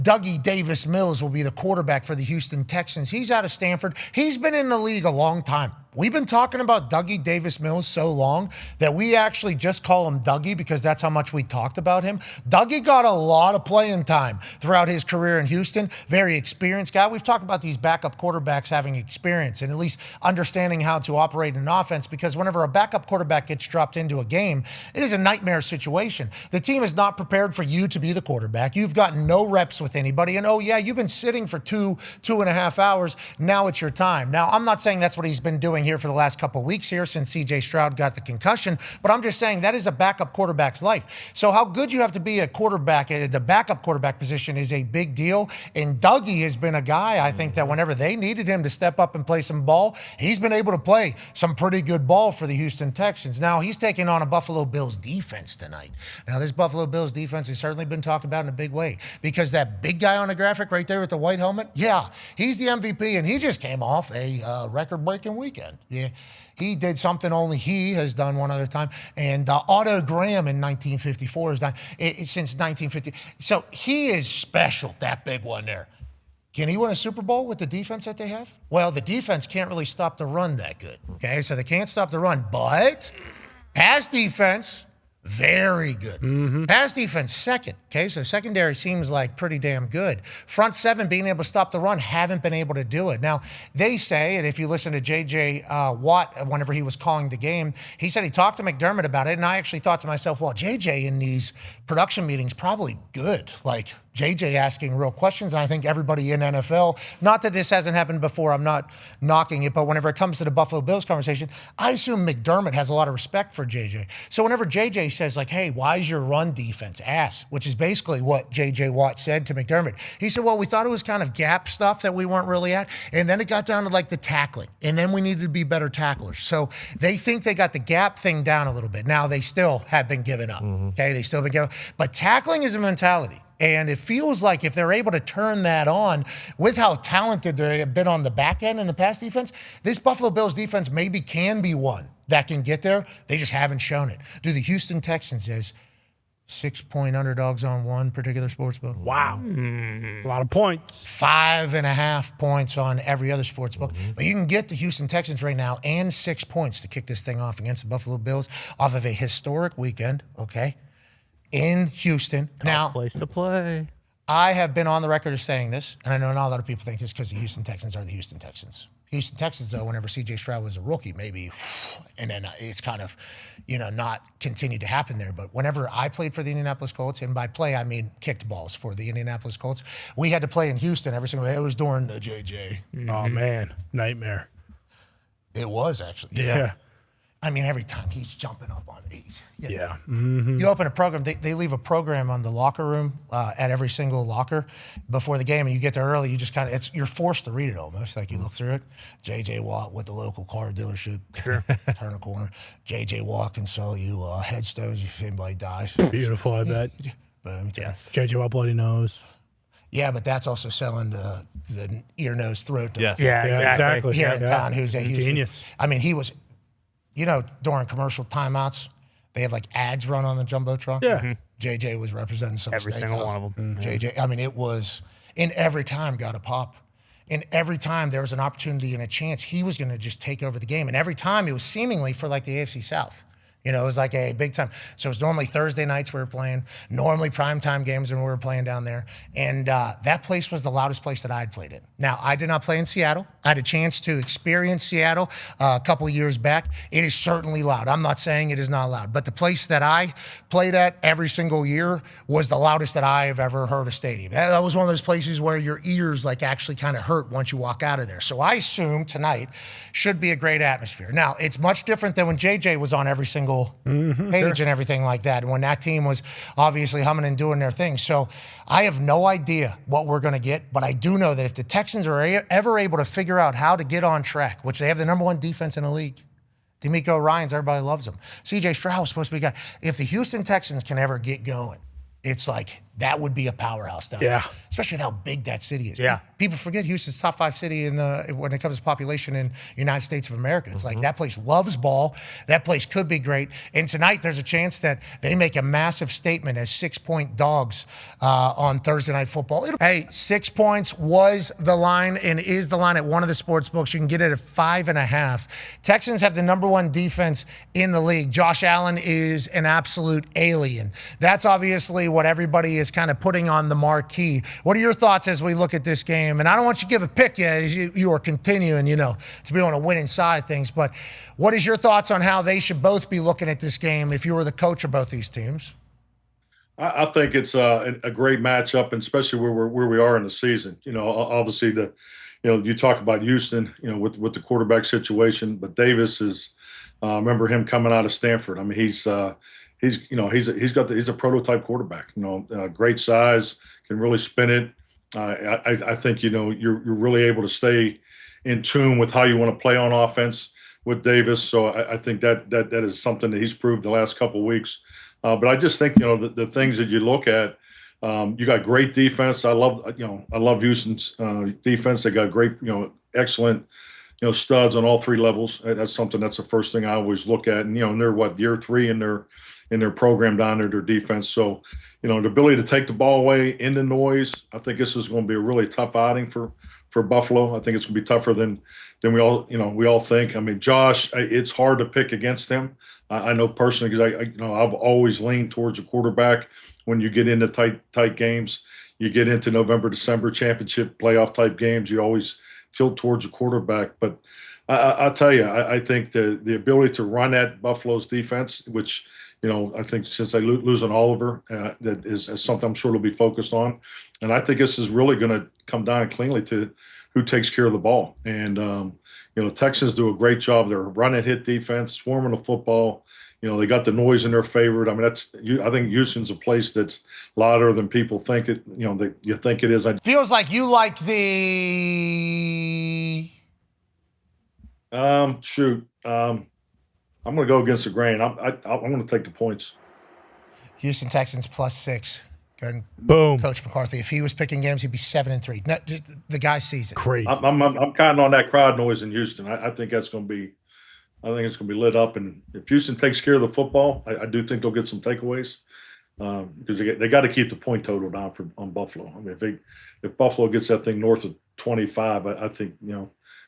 Dougie Davis-Mills will be the quarterback for the Houston Texans. He's out of Stanford. He's been in the league a long time. We've been talking about Dougie Davis-Mills so long that we actually just call him Dougie because that's how much we talked about him. Dougie got a lot of playing time throughout his career in Houston. Very experienced guy. We've talked about these backup quarterbacks having experience and at least understanding how to operate an offense, because whenever a backup quarterback gets dropped into a game, it is a nightmare situation. The team is not prepared for you to be the quarterback. You've gotten no reps with anybody. And, oh, yeah, you've been sitting for two and a half hours. Now it's your time. Now, I'm not saying that's what he's been doing here for the last couple of weeks here since C.J. Stroud got the concussion, but I'm just saying that is a backup quarterback's life. So how good you have to be a quarterback, the backup quarterback position is a big deal. And Dougie has been a guy, I think, that whenever they needed him to step up and play some ball, he's been able to play some pretty good ball for the Houston Texans. Now, he's taking on a Buffalo Bills defense tonight. Now, this Buffalo Bills defense has certainly been talked about in a big way because that big guy on the graphic right there with the white helmet, yeah, he's the MVP, and he just came off a record-breaking weekend. Yeah, he did something only he has done one other time, and Otto Graham in 1954 has done since 1950. So he is special, that big one there. Can he win a Super Bowl with the defense that they have? Well, the defense can't really stop the run that good, okay? So they can't stop the run, but pass defense, very good. Pass defense, second. Okay, so secondary seems like pretty damn good. Front seven, being able to stop the run, haven't been able to do it. Now, they say, and if you listen to J.J. Watt, whenever he was calling the game, he said he talked to McDermott about it, and I actually thought to myself, well, J.J. in these production meetings probably good. Like, J.J. asking real questions, and I think everybody in NFL, not that this hasn't happened before, I'm not knocking it, but whenever it comes to the Buffalo Bills conversation, I assume McDermott has a lot of respect for J.J. So whenever J.J. says, like, hey, why is your run defense ass? Which is basically what J.J. Watt said to McDermott. He said, well, we thought it was kind of gap stuff that we weren't really at, and then it got down to, like, the tackling, and then we needed to be better tacklers. So they think they got the gap thing down a little bit. Now, they still have been giving up, okay? They still have been giving up. But tackling is a mentality. And it feels like if they're able to turn that on with how talented they have been on the back end in the pass defense, this Buffalo Bills defense maybe can be one that can get there. They just haven't shown it. Do the Houston Texans as 6-point underdogs on one particular sportsbook? Wow. A lot of points. 5.5 points on every other sportsbook. But you can get the Houston Texans right now and 6 points to kick this thing off against the Buffalo Bills off of a historic weekend, okay? In Houston. Now, place to play. I have been on the record of saying this, and I know not a lot of people think this because the Houston Texans are the Houston Texans. Houston Texans, though, whenever C.J. Stroud was a rookie, maybe, and then it's kind of, not continued to happen there. But whenever I played for the Indianapolis Colts, and by play, I mean kicked balls for the Indianapolis Colts, we had to play in Houston every single day. It was during the JJ. Oh, man. Nightmare. It was, actually. Yeah. I mean, every time he's jumping up on eight. Yeah. You open a program, they leave a program on the locker room at every single locker before the game, and you get there early, you just kind of, you're forced to read it almost. Like you look through it, J.J. Watt with the local car dealership, turn a corner, J.J. Watt can sell you headstones if anybody dies. Beautiful, I bet. Boom. Yes. J.J. Watt bloody nose. Yeah, but that's also selling the ear, nose, throat. Yes. Yeah, exactly. Here in town, who's a genius. I mean, he was, during commercial timeouts, they have like ads run on the Jumbotron. Yeah. JJ was representing some Every single one of them. JJ, I mean, it was, and every time got a pop. And every time there was an opportunity and a chance, he was going to just take over the game. And every time it was seemingly for like the AFC South. It was like a big time. So it was normally Thursday nights we were playing, normally primetime games when we were playing down there. And that place was the loudest place that I had played in. Now, I did not play in Seattle. I had a chance to experience Seattle a couple of years back. It is certainly loud. I'm not saying it is not loud. But the place that I played at every single year was the loudest that I have ever heard a stadium. That was one of those places where your ears like actually kind of hurt once you walk out of there. So I assume tonight should be a great atmosphere. Now, it's much different than when JJ was on every single page and everything like that, and when that team was obviously humming and doing their thing. So I have no idea what we're going to get, but I do know that if the Texans are ever able to figure out how to get on track, which they have the number one defense in the league, D'Amico Ryans, everybody loves him. C.J. Stroud was supposed to be a guy. If the Houston Texans can ever get going, it's like that would be a powerhouse down Yeah. there, especially with how big that city is. Yeah. People forget Houston's top 5 city when it comes to population in the United States of America. It's like that place loves ball. That place could be great. And tonight there's a chance that they make a massive statement as 6-point dogs on Thursday Night Football. Hey, 6 points was the line and is the line at one of the sports books. You can get it at 5.5. Texans have the number 1 defense in the league. Josh Allen is an absolute alien. That's obviously what everybody is kind of putting on the marquee. What are your thoughts as we look at this game? And I don't want you to give a pick yet as you are continuing, to be on a winning side of things. But what is your thoughts on how they should both be looking at this game if you were the coach of both these teams? I think it's a great matchup, and especially where we are in the season. Obviously you talk about Houston, with the quarterback situation, but Davis is, remember him coming out of Stanford. I mean, he's a prototype quarterback. Great size, can really spin it. I think you're really able to stay in tune with how you want to play on offense with Davis. So I think that is something that he's proved the last couple of weeks. But I just think the things that you look at, you got great defense. I love Houston's defense. They got great, excellent, studs on all 3 levels. That's the first thing I always look at. And they're year 3 in their program down there, their defense. So the ability to take the ball away in the noise. I think this is going to be a really tough outing for Buffalo. I think it's going to be tougher than we all think. I mean, Josh, it's hard to pick against him. I know personally because I've always leaned towards a quarterback when you get into tight games. You get into November, December championship playoff type games. You always tilt towards a quarterback. But I'll tell you, I think the ability to run at Buffalo's defense, which I think since they losing Oliver, that is something I'm sure they'll be focused on. And I think this is really going to come down cleanly to who takes care of the ball. And, Texans do a great job. They're run and hit defense, swarming the football. They got the noise in their favor. I mean, I think Houston's a place that's louder than people think it, that you think it is. Feels like you like the... Shoot. I'm going to go against the grain. I'm going to take the points. Houston Texans +6. Go ahead and Boom. Coach McCarthy. If he was picking games, he'd be 7-3. No, just, the guy sees it. Crazy. I'm kind of on that crowd noise in Houston. I think that's going to be. I think it's going to be lit up. And if Houston takes care of the football, I do think they'll get some takeaways because they got to keep the point total down on Buffalo. I mean, if Buffalo gets that thing north of 25, I think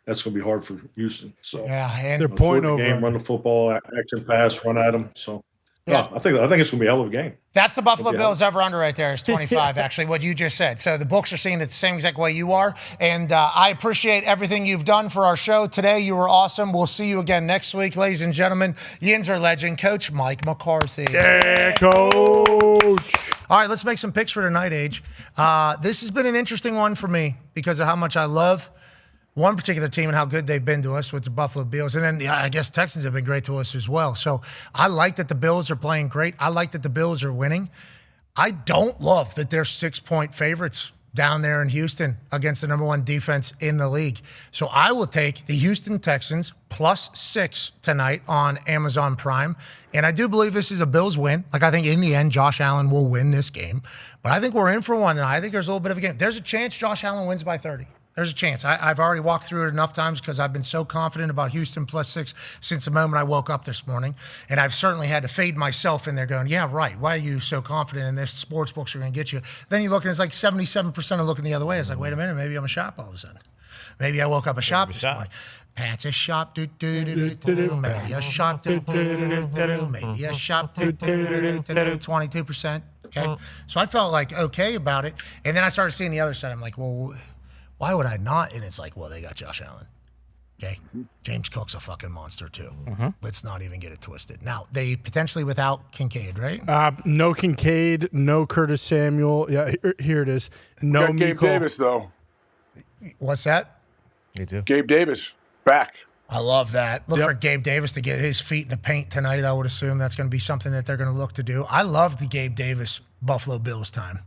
that's going to be hard for Houston. So yeah, and their point over game, run the football, action pass, run at them. So yeah, I think it's going to be a hell of a game. That's the Buffalo Bills over-under right there. It's 25, actually, what you just said. So the books are seeing it the same exact way you are. And I appreciate everything you've done for our show today. You were awesome. We'll see you again next week, ladies and gentlemen. Yinzer legend, Coach Mike McCarthy. Yeah, Coach. All right, let's make some picks for tonight, Age. This has been an interesting one for me because of how much I love one particular team and how good they've been to us with the Buffalo Bills. And then I guess Texans have been great to us as well. So I like that the Bills are playing great. I like that the Bills are winning. I don't love that they're 6-point favorites down there in Houston against the number 1 defense in the league. So I will take the Houston Texans +6 tonight on Amazon Prime. And I do believe this is a Bills win. Like, I think in the end, Josh Allen will win this game. But I think we're in for one, and I think there's a little bit of a game. There's a chance Josh Allen wins by 30. There's a chance. I've already walked through it enough times because I've been so confident about Houston +6 since the moment I woke up this morning. And I've certainly had to fade myself in there going, yeah, right. Why are you so confident in this? Sports books are going to get you. Then you look and it's like 77% are looking the other way. It's like, wait a minute, maybe I'm a shop all of a sudden. Maybe I woke up a shop this morning. Pat's a shop, do-do-do-do-do-do. Maybe a shop, do-do-do-do-do-do. Maybe a shop, do-do-do-do-do-do. 22%. Okay. So I felt like okay about it. And then I started seeing the other side. I'm like, well, why would I not? And it's like, well, they got Josh Allen. Okay. James Cook's a fucking monster too. Let's not even get it twisted. Now, they potentially without Kincaid, right? No Kincaid, no Curtis Samuel. Yeah, here it is. No got Gabe Davis, though. What's that? Me too. Gabe Davis, back. I love that. Look for Gabe Davis to get his feet in the paint tonight. I would assume that's going to be something that they're going to look to do. I love the Gabe Davis Buffalo Bills time.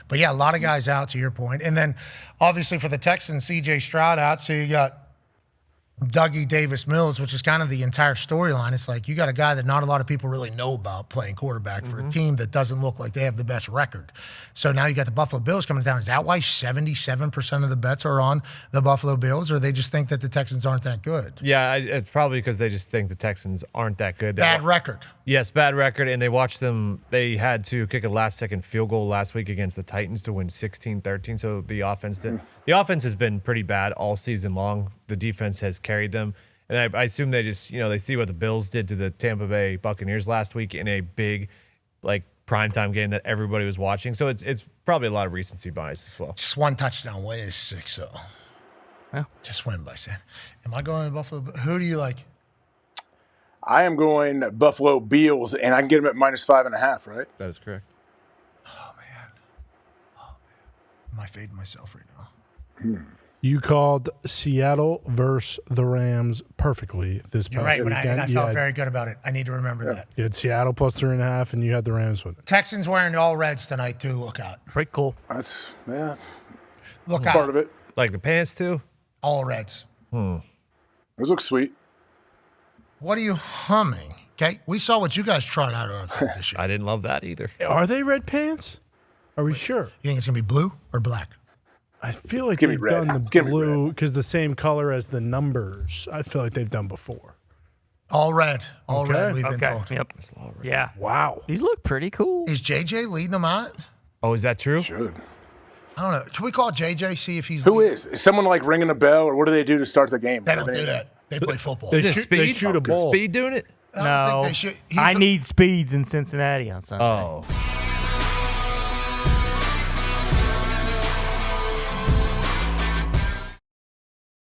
But, yeah, a lot of guys out, to your point. And then, obviously, for the Texans, C.J. Stroud out. So you got Dougie Davis Mills, which is kind of the entire storyline. It's like you got a guy that not a lot of people really know about playing quarterback for a team that doesn't look like they have the best record. So now you got the Buffalo Bills coming down. Is that why 77% of the bets are on the Buffalo Bills, or they just think that the Texans aren't that good? Yeah, it's probably because they just think the Texans aren't that good. Bad record. Yes, bad record, and they watched them. They had to kick a last-second field goal last week against the Titans to win 16-13. So the offense has been pretty bad all season long. The defense has carried them, and I assume they just they see what the Bills did to the Tampa Bay Buccaneers last week in a big primetime game that everybody was watching. So it's probably a lot of recency bias as well. Just one touchdown win is 6, so Yeah. just win by 7. Am I going to Buffalo? Who do you like? I am going Buffalo Bills, and I can get them at -5.5, right? That is correct. Oh man, am I fading myself right now? You called Seattle versus the Rams perfectly this past You're right, weekend. and I You felt had- very good about it. I need to remember that. You had Seattle plus 3.5, and you had the Rams with it. Texans wearing all reds tonight too. Look out! Pretty cool. That's Look part out! of it. Like the pants too. All reds. Those look sweet. What are you humming? Okay, we saw what you guys tried out on this year. I didn't love that either. Are they red pants? Are we sure? You think it's gonna be blue or black? I feel like Give me they've red. done the Give me blue because the same color as the numbers. I feel like they've done before. All red. All Okay. red. We've been Okay. told. Yep. Yeah. Wow. These look pretty cool. Is JJ leading them out? Oh, is that true? Should. I don't know. Can we call JJ see if he's Who leading? is? Is someone ringing a bell, or what do they do to start the game? They don't do that. They play football. They Is it shoot- speed? they shoot a ball. Speed doing it? I don't No. think they should. He's I the- need speeds in Cincinnati on Sunday. Oh,